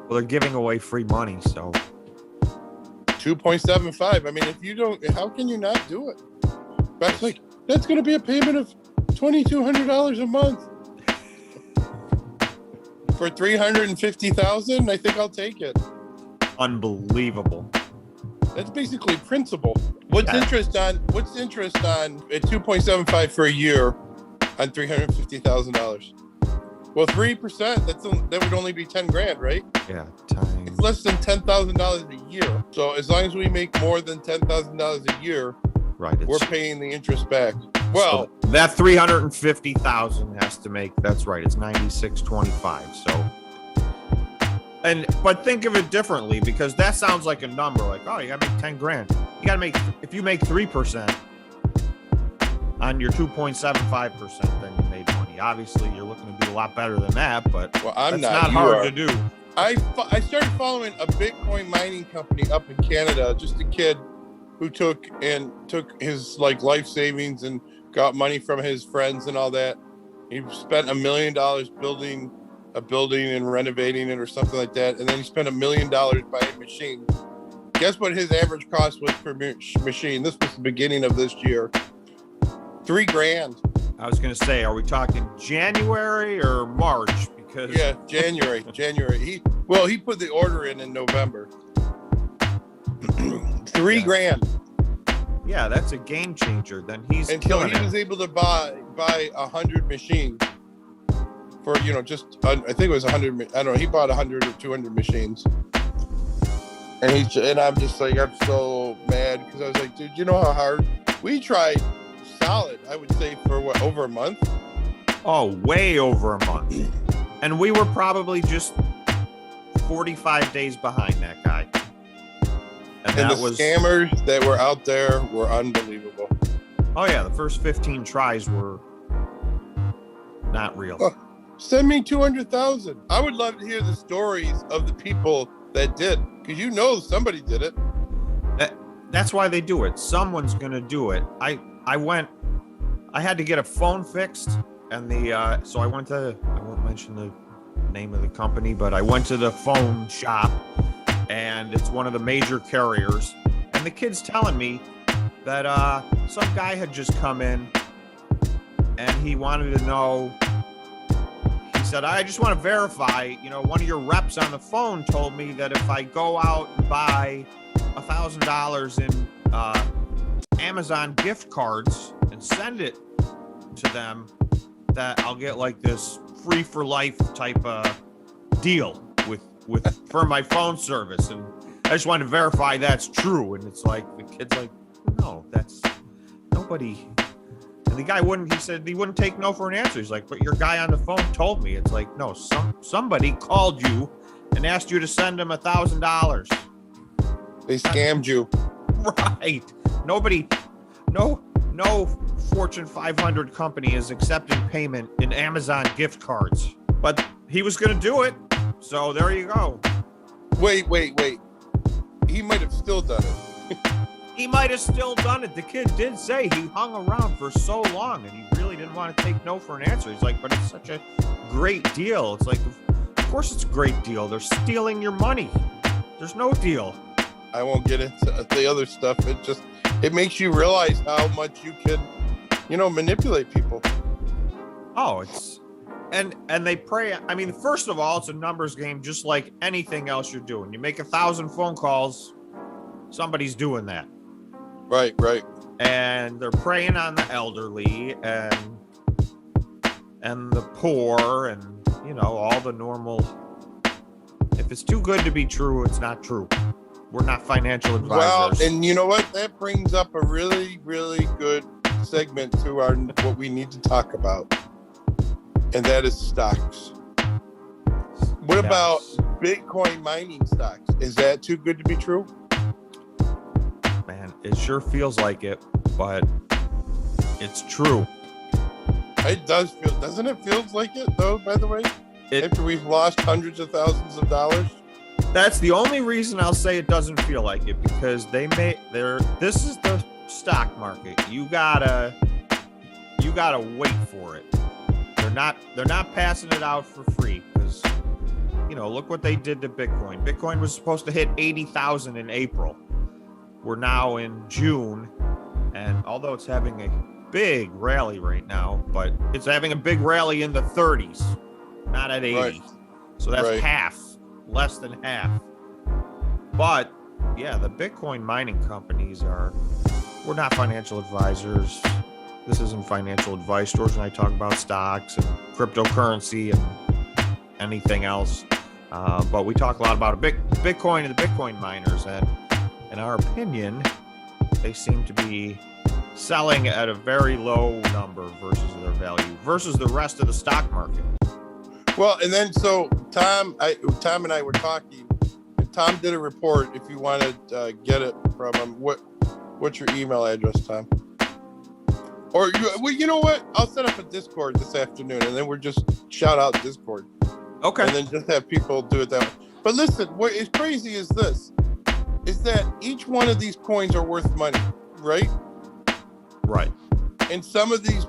Well, they're giving away free money, so 2.75. I mean, if you don't, how can you not do it? That's like, that's going to be a payment of $2,200 a month for $350,000. I think I'll take it. unbelievable. That's basically principal. What's interest on at 2.75 for a year on $350,000? Well, 3%, that would only be 10 grand, right? Yeah, times. It's less than $10,000 a year. So as long as we make more than $10,000 a year, Right, we're paying the interest back. Well, so that 350,000 has to make. That's right. It's 96.25. So, but think of it differently, because that sounds like a number. Like, oh, you gotta make 10 grand. You gotta make, if you make 3% on your 2.75%, then you made money. Obviously, you're looking to do a lot better than that, but I'm not hard to do. I started following a Bitcoin mining company up in Canada. Just a kid who took his like life savings and got money from his friends and all that. He spent $1 million building a building and renovating it or something like that, and then he spent $1 million buying machines. Guess what his average cost was per machine? This was the beginning of this year. $3,000. I was going to say, are we talking January or March? Because yeah, January. He put the order in November. $3,000. Yeah, that's a game changer. Then he's until he was able to buy 100 machines for I think it was 100. I don't know. He bought 100 or 200 machines, and I'm just like, I'm so mad because I was like, dude, you know how hard we tried. Solid, I would say, for what, over a month? Oh, way over a month. And we were probably just 45 days behind that guy. And the scammers that were out there were unbelievable. Oh yeah, the first 15 tries were not real. Send me 200,000. I would love to hear the stories of the people that did, because somebody did it. That's why they do it. Someone's gonna do it. I had to get a phone fixed, and so I went to, I won't mention the name of the company, but I went to the phone shop, and it's one of the major carriers, and the kid's telling me that some guy had just come in, and he wanted to know, he said, I just want to verify, one of your reps on the phone told me that if I go out and buy $1,000 in Amazon gift cards and send it to them, that I'll get like this free for life type deal for my phone service. And I just wanted to verify that's true. And it's like, the kid's like, no, that's nobody. And the guy he said he wouldn't take no for an answer. He's like, but your guy on the phone told me. It's like, no, somebody called you and asked you to send him $1,000. They scammed you. Right. No Fortune 500 company is accepting payment in Amazon gift cards. But he was going to do it. So there you go. Wait. He might have still done it. He might have still done it. The kid did say he hung around for so long and he really didn't want to take no for an answer. He's like, but it's such a great deal. It's like, of course it's a great deal. They're stealing your money. There's no deal. I won't get into the other stuff. It makes you realize how much you can, manipulate people. Oh, and they pray. I mean, first of all, it's a numbers game, just like anything else you're doing. You make 1,000 phone calls, somebody's doing that. Right. And they're preying on the elderly and the poor and, all the normal. If it's too good to be true, it's not true. We're not financial advisors. Well, and you know what? That brings up a really, really good segment to what we need to talk about, and that is stocks. What about Bitcoin mining stocks? Is that too good to be true? Man, it sure feels like it, but it's true. It does feel, doesn't it feel like it though, by the way? After we've lost hundreds of thousands of dollars? That's the only reason I'll say it doesn't feel like it, because this is the stock market. You gotta wait for it. They're not passing it out for free, because look what they did to Bitcoin. Bitcoin was supposed to hit 80,000 in April. We're now in June, and although it's having a big rally right now, but it's having a big rally in the 30s, not at 80. Right. So that's Right. half, less than half. But yeah, the Bitcoin mining companies we're not financial advisors. This isn't financial advice. George and I talk about stocks and cryptocurrency and anything else. But we talk a lot about Bitcoin and the Bitcoin miners. And in our opinion, they seem to be selling at a very low number versus their value versus the rest of the stock market. Well, and then so Tom and I were talking, and Tom did a report. If you want to get it from him, what's your email address, Tom? Or you know what? I'll set up a Discord this afternoon, and then we're just shout out Discord. Okay. And then just have people do it that way. But listen, what is crazy is this: is that each one of these coins are worth money, right? Right. And some of these,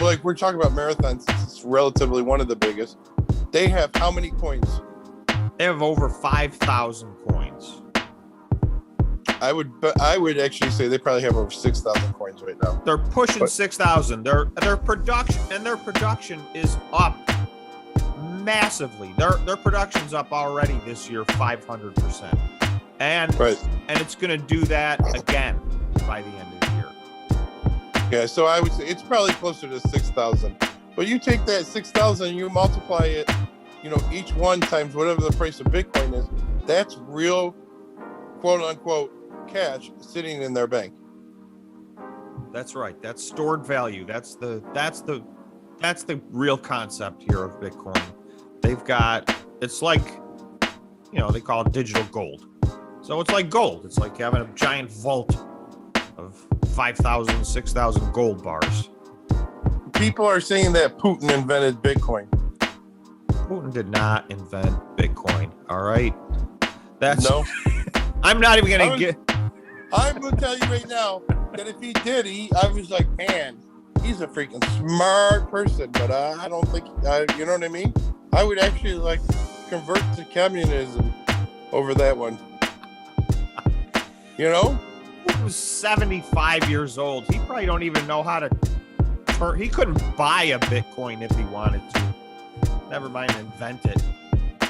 like we're talking about marathons, it's relatively one of the biggest. They have how many coins? They have over 5,000 coins. I would actually say they probably have over 6,000 coins right now. They're pushing 6,000. Their production is up massively. Their production's up already this year 500%. And it's going to do that again by the end of the year. Yeah, so I would say it's probably closer to 6,000. But you take that 6,000 and you multiply it, each one times whatever the price of Bitcoin is, that's real, quote unquote, cash sitting in their bank. That's right. That's stored value. That's the real concept here of Bitcoin. They've got, it's like, they call it digital gold. So it's like gold. It's like having a giant vault of 5,000, 6,000 gold bars. People are saying that Putin invented Bitcoin. Putin did not invent Bitcoin. All right. No. I'm not even going to get. I'm going to tell you right now that if he did, I was like, man, he's a freaking smart person. But I don't think, you know what I mean? I would actually convert to communism over that one. Putin's 75 years old. He probably don't even know how to turn. He couldn't buy a Bitcoin if he wanted to. Never mind invent it.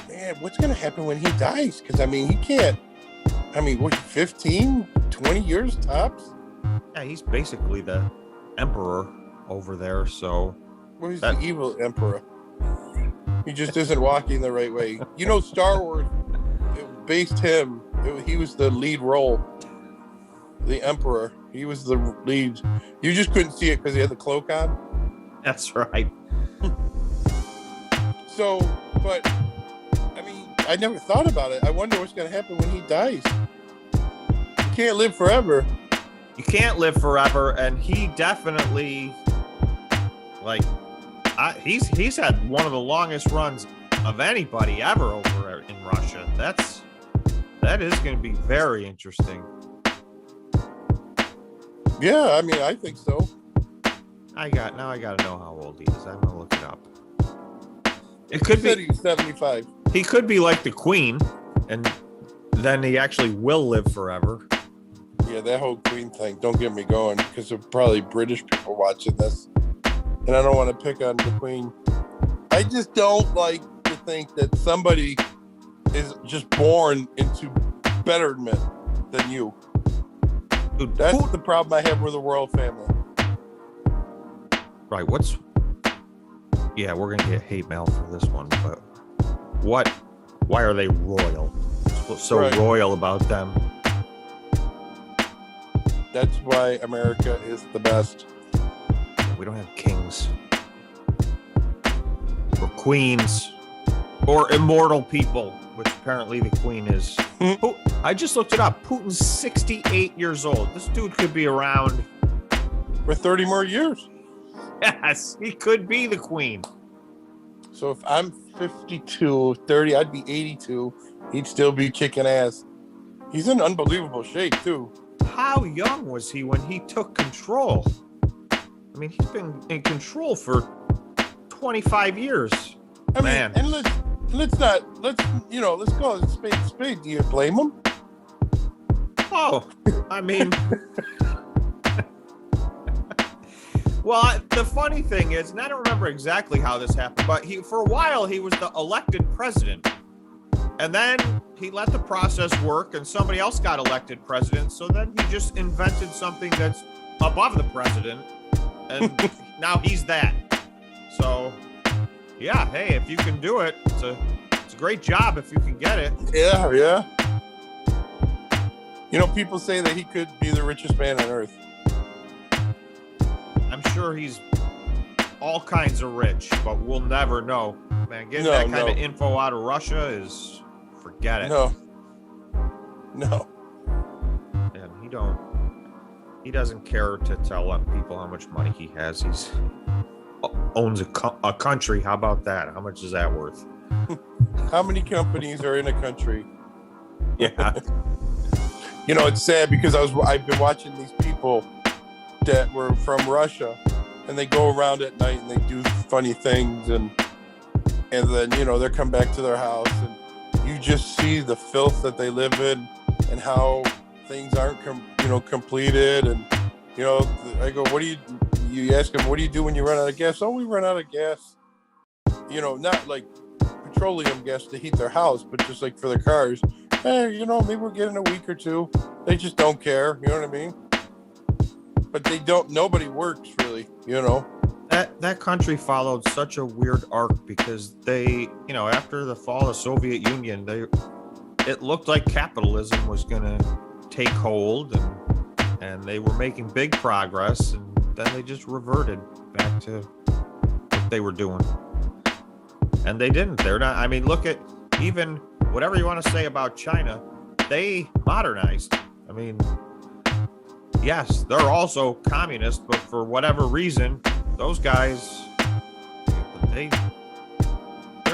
Man, what's going to happen when he dies? Because, he can't. What, 15, 20 years tops? Yeah, he's basically the emperor over there, so... Well, he's the evil emperor. He just isn't walking the right way. Star Wars, it based him. He was the lead role. The emperor. He was the lead. You just couldn't see it because he had the cloak on. That's right. So, but... I never thought about it. I wonder what's going to happen when he dies. You can't live forever. You can't live forever, and he definitely, he's had one of the longest runs of anybody ever over in Russia. That is going to be very interesting. Yeah, I think so. I got to know how old he is. I'm going to look it up. It could be he's 75. He could be like the Queen, and then he actually will live forever. Yeah, that whole Queen thing. Don't get me going, because there are probably British people watching this, and I don't want to pick on the Queen. I just don't like to think that somebody is just born into betterment than you. Dude, that's the problem I have with the royal family. Right, yeah, we're going to get hate mail for this one, but why are they royal? What's so royal about them? That's why America is the best. We don't have kings or queens or immortal people, which apparently the Queen is. I just looked it up. Putin's 68 years old. This dude could be around for 30 more years. Yes, he could be the Queen. So if I'm 52, 30, I'd be 82. He'd still be kicking ass. He's in unbelievable shape, too. How young was he when he took control? He's been in control for 25 years. And let's call it spade a spade. Do you blame them? Oh, I mean, well, the funny thing is, and I don't remember exactly how this happened, but for a while he was the elected president, and then he let the process work, and somebody else got elected president. So then he just invented something that's above the president, and now he's that. So, yeah, hey, if you can do it, it's a great job if you can get it. Yeah. You know, people say that he could be the richest man on earth. I'm sure he's all kinds of rich, but we'll never know. Man, getting that kind of info out of Russia is, forget it. No. And he doesn't care to tell people how much money he has. He's owns a country. How about that? How much is that worth? How many companies are in a country? Yeah. You know, it's sad because I've been watching these people that were from Russia, and they go around at night and they do funny things, and then, you know, they come back to their house and you just see the filth that they live in and how things aren't completed. And, you know, I go, you ask them, what do you do when you run out of gas? Oh, we run out of gas. You know, not like petroleum gas to heat their house, but just like for their cars. Hey, you know, maybe we'll get in a week or two. They just don't care. You know what I mean? But nobody works really, you know. That country followed such a weird arc because they, you know, after the fall of the Soviet Union, it looked like capitalism was going to take hold, and they were making big progress, and then they just reverted back to what they were doing. And they didn't. They're not. I mean, look at even whatever you want to say about China, they modernized. I mean, yes, they're also communist, but for whatever reason, those guys, their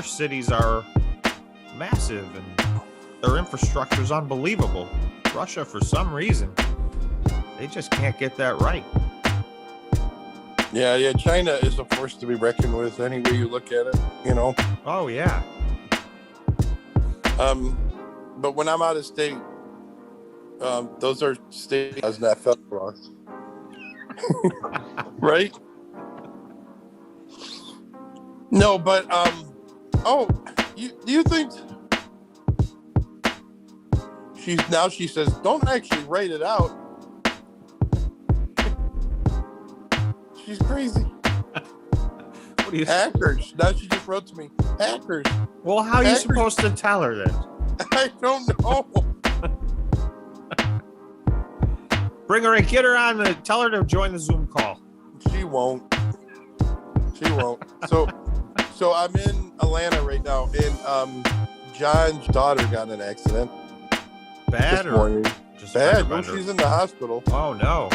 cities are massive and their infrastructure is unbelievable. Russia, for some reason, they just can't get that right. Yeah, China is a force to be reckoned with any way you look at it, you know. Oh, yeah. But when I'm out of state, those are state laws, not federal laws. Right? No, but do you think she says don't actually write it out. She's crazy. What do you hackers? Now she just wrote to me. Hackers. Well, how are you supposed to tell her then? I don't know. Bring her in, get her on tell her to join the Zoom call. She won't. So I'm in Atlanta right now, and John's daughter got in an accident. Bad this morning. Just bad? No, she's in the hospital. Oh no.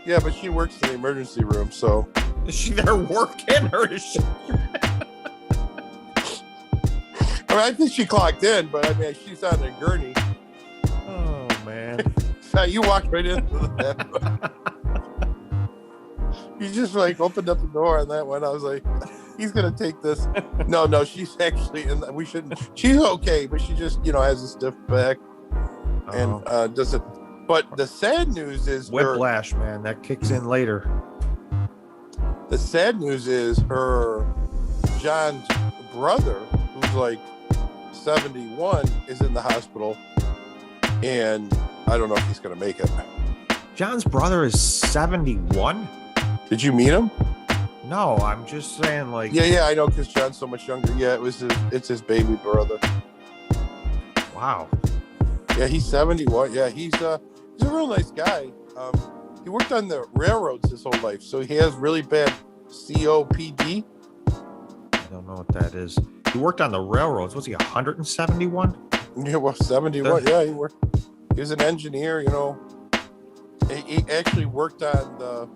Yeah, but she works in the emergency room, so. Is she there working, or is she? I mean, I think she clocked in, but I mean, she's on a gurney. Oh man. You walked right into that. You just like opened up the door on that one. I was like, he's gonna take this. No, she's actually, and we shouldn't. She's okay, but she just, has a stiff back and doesn't. But the sad news is whiplash, man. That kicks in later. The sad news is John's brother, who's like 71, is in the hospital, and I don't know if he's gonna make it. John's brother is 71? Did you meet him? No, I'm just saying, like. Yeah, I know, because John's so much younger. Yeah, it's his baby brother. Wow. Yeah, he's 71. Yeah, he's a real nice guy. He worked on the railroads his whole life, so he has really bad COPD. I don't know what that is. He worked on the railroads. Was he 171? Yeah, well, 71. Yeah, he worked. He was an engineer. He actually worked on the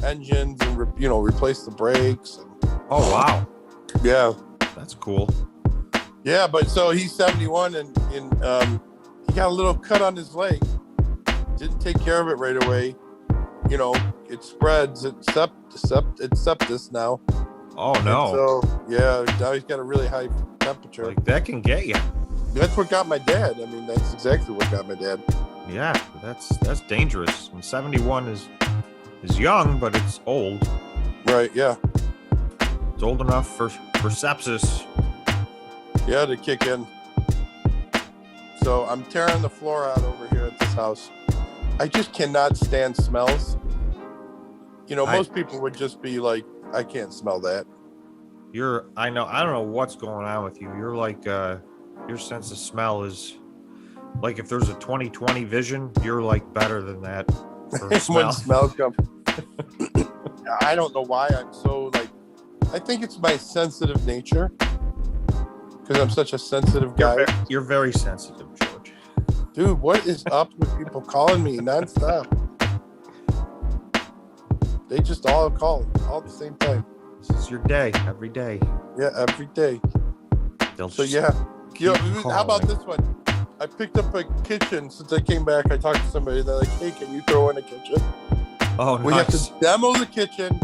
engines and replaced the brakes. Oh wow. Yeah, that's cool. Yeah, but so he's 71, and he got a little cut on his leg. Didn't take care of it right away. It spreads. It's sepsis now. Oh And no! so, yeah, now he's got a really high temperature. Like that can get you. That's what got my dad. I mean, that's exactly what got my dad. Yeah, that's dangerous. And 71 is young, but it's old. Right, yeah. It's old enough for sepsis. Yeah, to kick in. So I'm tearing the floor out over here at this house. I just cannot stand smells. You know, most people would just be like, I can't smell that. I don't know what's going on with you. You're like, your sense of smell is like, if there's a 20/20 vision, you're like better than that. For smell. When smell comes. I don't know why I'm so like, I think it's my sensitive nature. Because I'm such a sensitive guy. You're very sensitive, George. Dude, what is up with people calling me nonstop? They just all call all at the same time. This is your day, every day. Yeah, every day. So yeah. How about this one? I picked up a kitchen since I came back. I talked to somebody. They're like, hey, can you throw in a kitchen? Oh, nice. We have to demo the kitchen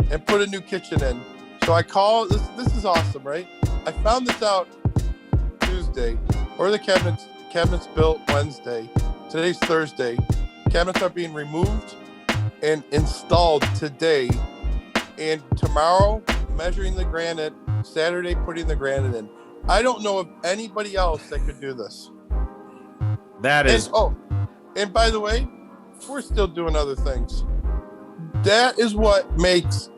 and put a new kitchen in. So I call, this is awesome, right? I found this out Tuesday, or the cabinets built Wednesday. Today's Thursday. Cabinets are being removed and installed today. And tomorrow, measuring the granite. Saturday, putting the granite in. I don't know of anybody else that could do this. That is. And by the way, we're still doing other things. That is what makes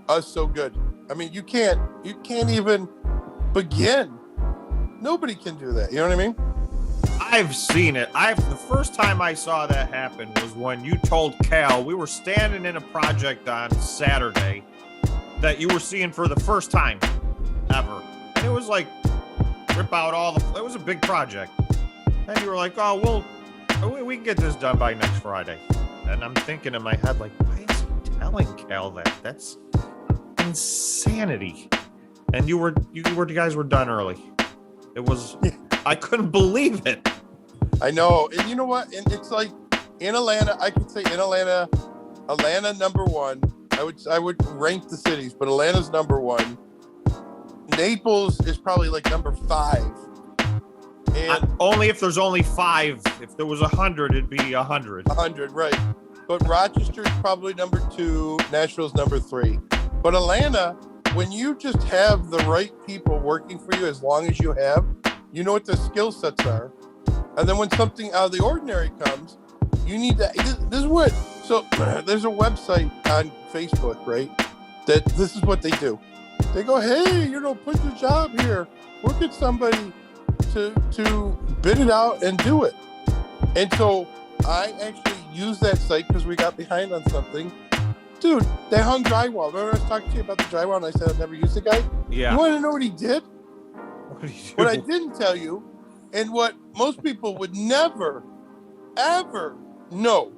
us so good. I mean, you can't even begin. Nobody can do that. You know what I mean? I've seen it. The first time I saw that happen was when you told Cal, we were standing in a project on Saturday that you were seeing for the first time ever. And it was like, rip out it was a big project. And you were like, oh, we can get this done by next Friday. And I'm thinking in my head, like, why is he telling Cal that? That's insanity. And you guys were done early. It was, I couldn't believe it. I know. And you know what? And it's like in Atlanta, I could say in Atlanta number one. I would rank the cities, but Atlanta's number one. Naples is probably like number 5. And only if there's only 5. If there was 100, it'd be 100. 100, right. But Rochester's probably number 2. Nashville's number 3. But Atlanta, when you just have the right people working for you, as long as you have, you know what the skill sets are. And then when something out of the ordinary comes, you need to, this is what, so there's a website on Facebook, right? That this is what they do. They go, hey, put your job here. Work at somebody to bid it out and do it. And so I actually used that site because we got behind on something. Dude, they hung drywall. Remember I was talking to you about the drywall and I said I've never used the guy? Yeah. You want to know what he did? What did he do? What I didn't tell you, and what most people would never, ever know,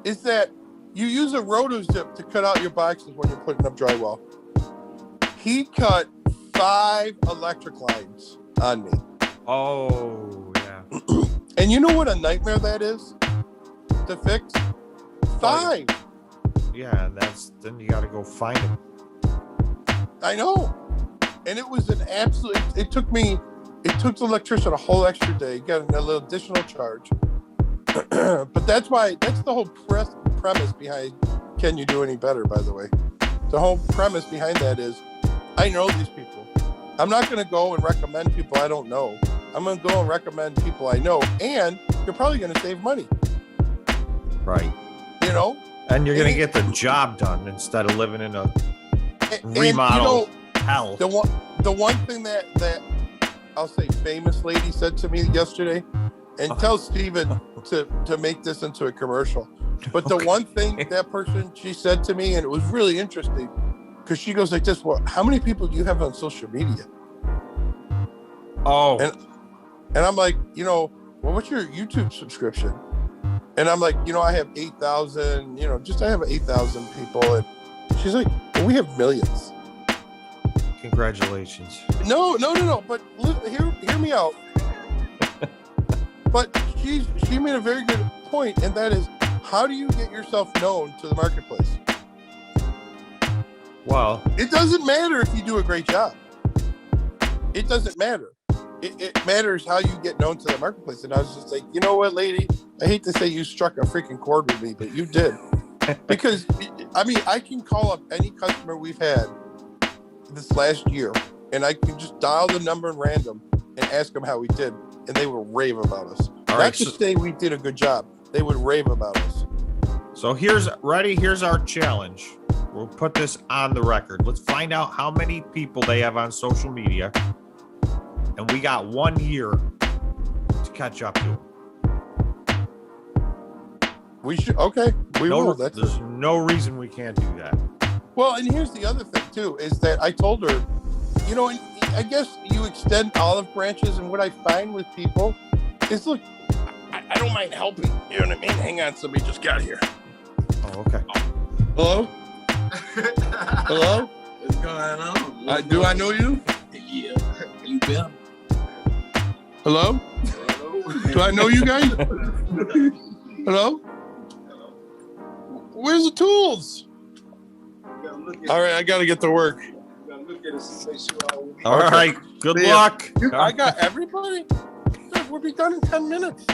is that you use a roto-zip to cut out your boxes when you're putting up drywall. He cut 5 electric lines on me. Oh, yeah. And you know what a nightmare that is to fix? 5. Yeah, then you got to go find him. I know. And it was an absolute, it took the electrician a whole extra day, got a little additional charge. But that's the whole premise behind Can You Do Any Better, by the way. The whole premise behind that is, I know these people. I'm not going to go and recommend people I don't know. I'm going to go and recommend people I know, and you're probably going to save money. Right. And you're going to get the job done instead of living in a remodel hell. The one thing that I'll say famous lady said to me yesterday, and tell Steven to make this into a commercial. But the one thing that person, she said to me, and it was really interesting, because she goes like this, well, how many people do you have on social media? Oh. And I'm like, well, what's your YouTube subscription? And I'm like, I have 8,000, I have 8,000 people. And she's like, well, we have millions. Congratulations. No. But hear me out. But she made a very good point, and that is, how do you get yourself known to the marketplace? Well, it doesn't matter if you do a great job. It doesn't matter. It matters how you get known to the marketplace. And I was just like, you know what, lady? I hate to say you struck a freaking chord with me, but you did. Because, I mean, I can call up any customer we've had this last year, and I can just dial the number in random and ask them how we did, and they will rave about us. Not just say we did a good job. They would rave about us. So here's our challenge. We'll put this on the record. Let's find out how many people they have on social media. And we got 1 year to catch up to them. We should. Okay. There's no reason we can't do that. Well, and here's the other thing, too, is that I told her, you know, and I guess you extend olive branches. And what I find with people is, look, I don't mind helping. You know what I mean? Hang on. Somebody just got here. Oh, okay. Hello? Hello? What's going on? Do I know you? Yeah, you been. Hello? Do I know you guys? Hello? Where's the tools? All right, I got to get to work. All right. Good luck. I got everybody. We'll be done in 10 minutes.